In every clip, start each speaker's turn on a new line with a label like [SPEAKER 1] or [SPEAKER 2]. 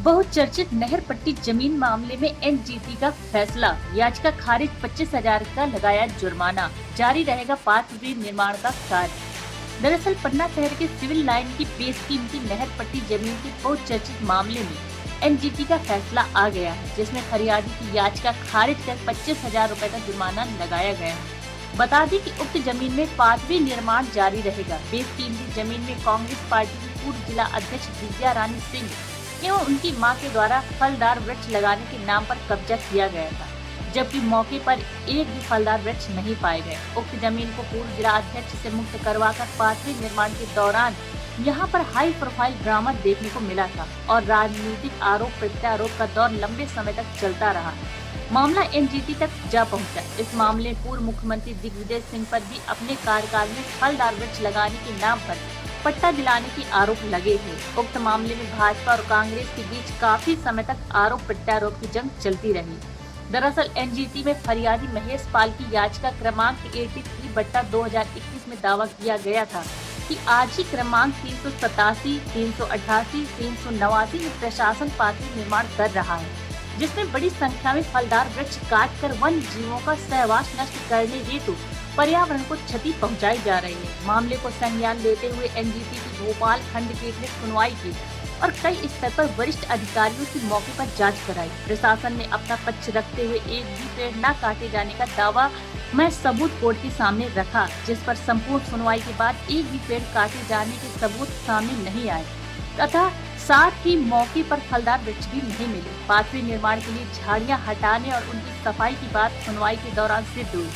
[SPEAKER 1] बहुचर्चित नहर पट्टी जमीन मामले में एनजीटी का फैसला, याचिका खारिज, 25,000 का लगाया जुर्माना, जारी रहेगा पाथ-वे निर्माण का कार्य। दरअसल पन्ना शहर के सिविल लाइन की बेशकीमती नहर पट्टी जमीन के बहुचर्चित मामले में एनजीटी का फैसला आ गया है, जिसमें फरियादी की याचिका खारिज कर 25,000 रूपए का जुर्माना लगाया गया है। बता दें कि उक्त जमीन में पाथ-वे निर्माण जारी रहेगा। बेशकीमती जमीन में कांग्रेस पार्टी की पूर्व जिला अध्यक्ष दिव्या रानी सिंह एवं उनकी मां के द्वारा फलदार वृक्ष लगाने के नाम पर कब्जा किया गया था, जबकि मौके पर एक भी फलदार वृक्ष नहीं पाए गए। उक्त जमीन को पूर्व जिला अध्यक्ष से मुक्त करवाकर पाथ-वे निर्माण के दौरान यहां पर हाई प्रोफाइल ड्रामा देखने को मिला था और राजनीतिक आरोप प्रत्यारोप का दौर लंबे समय तक चलता रहा। मामला एनजीटी तक जा पहुंचा। इस मामले में पूर्व मुख्यमंत्री दिग्विजय सिंह पर भी अपने कार्यकाल में फलदार वृक्ष लगाने के नाम पर पट्टा दिलाने के आरोप लगे थे। उक्त मामले में भाजपा और कांग्रेस के बीच काफी समय तक आरोप प्रत्यारोप की जंग चलती रही। दरअसल एनजीटी में फरियादी महेश पाल की याचिका क्रमांक 83/2021 में दावा किया गया था कि आज ही क्रमांक 387, 388, 389 में प्रशासन पाथ-वे निर्माण कर रहा है, जिसमें बड़ी संख्या में फलदार वृक्ष काटकर वन्य जीवों का सहवास नष्ट करने हेतु पर्यावरण को क्षति पहुंचाई जा रही है। मामले को संज्ञान लेते हुए एनजीटी की भोपाल खंडपीठ ने सुनवाई की और कई स्तर पर वरिष्ठ अधिकारियों से मौके पर जांच कराई। प्रशासन ने अपना पक्ष रखते हुए एक भी पेड़ न काटे जाने का दावा में सबूत कोर्ट के सामने रखा, जिस पर संपूर्ण सुनवाई के बाद एक भी पेड़ काटे जाने के सबूत सामने नहीं आए तथा साथ ही मौके पर फलदार वृक्ष भी नहीं मिले। पाथ-वे निर्माण के लिए झाड़ियां हटाने और उनकी सफाई की बात सुनवाई के दौरान सिद्ध हुई।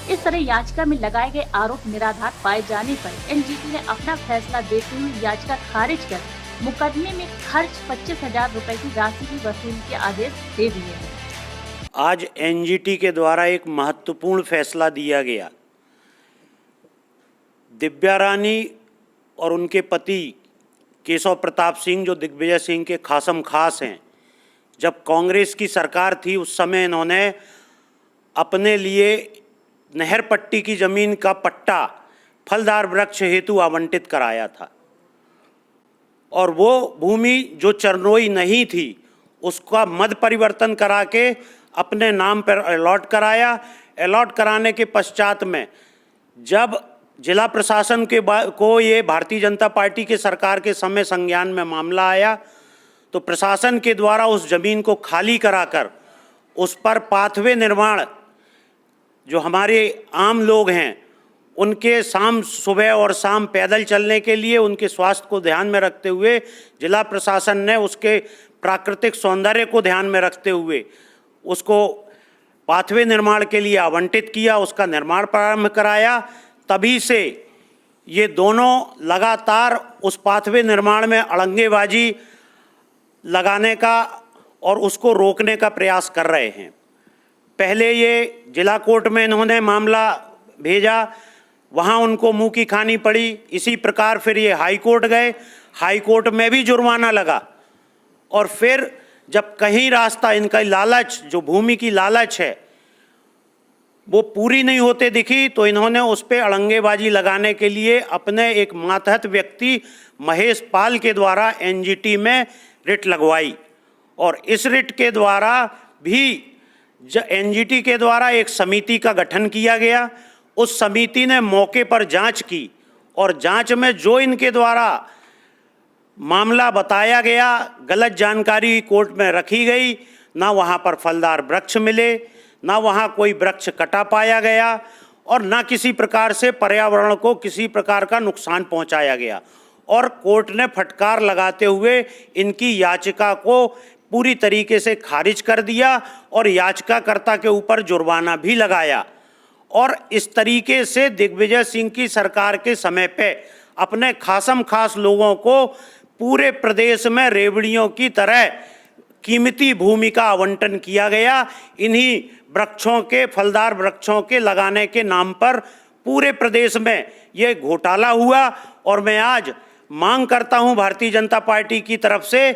[SPEAKER 1] इस तरह याचिका में लगाए गए आरोप निराधार पाए जाने पर एनजीटी ने अपना फैसला देते हुए याचिका खारिज कर मुकदमे में खर्च 25,000 रूपए की राशि की वसूली के आदेश दे दिए हैं।
[SPEAKER 2] आज एनजीटी के द्वारा एक महत्वपूर्ण फैसला दिया गया। दिव्या रानी और उनके पति केशव प्रताप सिंह, जो दिग्विजय सिंह के खासम खास हैं, जब कांग्रेस की सरकार थी उस समय इन्होंने अपने लिए नहर पट्टी की ज़मीन का पट्टा फलदार वृक्ष हेतु आवंटित कराया था और वो भूमि जो चरनोई नहीं थी उसका मध परिवर्तन करा के अपने नाम पर अलॉट कराया। अलॉट कराने के पश्चात में जब जिला प्रशासन को ये भारतीय जनता पार्टी के सरकार के समय संज्ञान में मामला आया तो प्रशासन के द्वारा उस ज़मीन को खाली कराकर उस पर पाथ-वे निर्माण, जो हमारे आम लोग हैं उनके सुबह और शाम पैदल चलने के लिए उनके स्वास्थ्य को ध्यान में रखते हुए जिला प्रशासन ने उसके प्राकृतिक सौंदर्य को ध्यान में रखते हुए उसको पाथ-वे निर्माण के लिए आवंटित किया, उसका निर्माण प्रारंभ कराया। तभी से ये दोनों लगातार उस पाथ-वे निर्माण में अड़ंगेबाजी लगाने का और उसको रोकने का प्रयास कर रहे हैं। पहले ये जिला कोर्ट में इन्होंने मामला भेजा, वहाँ उनको मुंह की खानी पड़ी। इसी प्रकार फिर ये हाई कोर्ट गए, हाई कोर्ट में भी जुर्माना लगा और फिर जब कहीं रास्ता इनका लालच, जो भूमि की लालच है, वो पूरी नहीं होते दिखी तो इन्होंने उस पर अड़ंगेबाजी लगाने के लिए अपने एक मातहत व्यक्ति महेश पाल के द्वारा एनजीटी में रिट लगवाई और इस रिट के द्वारा भी एनजीटी के द्वारा एक समिति का गठन किया गया। उस समिति ने मौके पर जांच की और जांच में जो इनके द्वारा मामला बताया गया, गलत जानकारी कोर्ट में रखी गई, ना वहाँ पर फलदार वृक्ष मिले, ना वहाँ कोई वृक्ष कटा पाया गया और ना किसी प्रकार से पर्यावरण को किसी प्रकार का नुकसान पहुँचाया गया और कोर्ट ने फटकार लगाते हुए इनकी याचिका को पूरी तरीके से खारिज कर दिया और याचिकाकर्ता के ऊपर जुर्माना भी लगाया। और इस तरीके से दिग्विजय सिंह की सरकार के समय पे अपने खासम खास लोगों को पूरे प्रदेश में रेवड़ियों की तरह कीमती भूमि का आवंटन किया गया। इन्हीं वृक्षों के, फलदार वृक्षों के लगाने के नाम पर पूरे प्रदेश में ये घोटाला हुआ और मैं आज मांग करता हूं भारतीय जनता पार्टी की तरफ से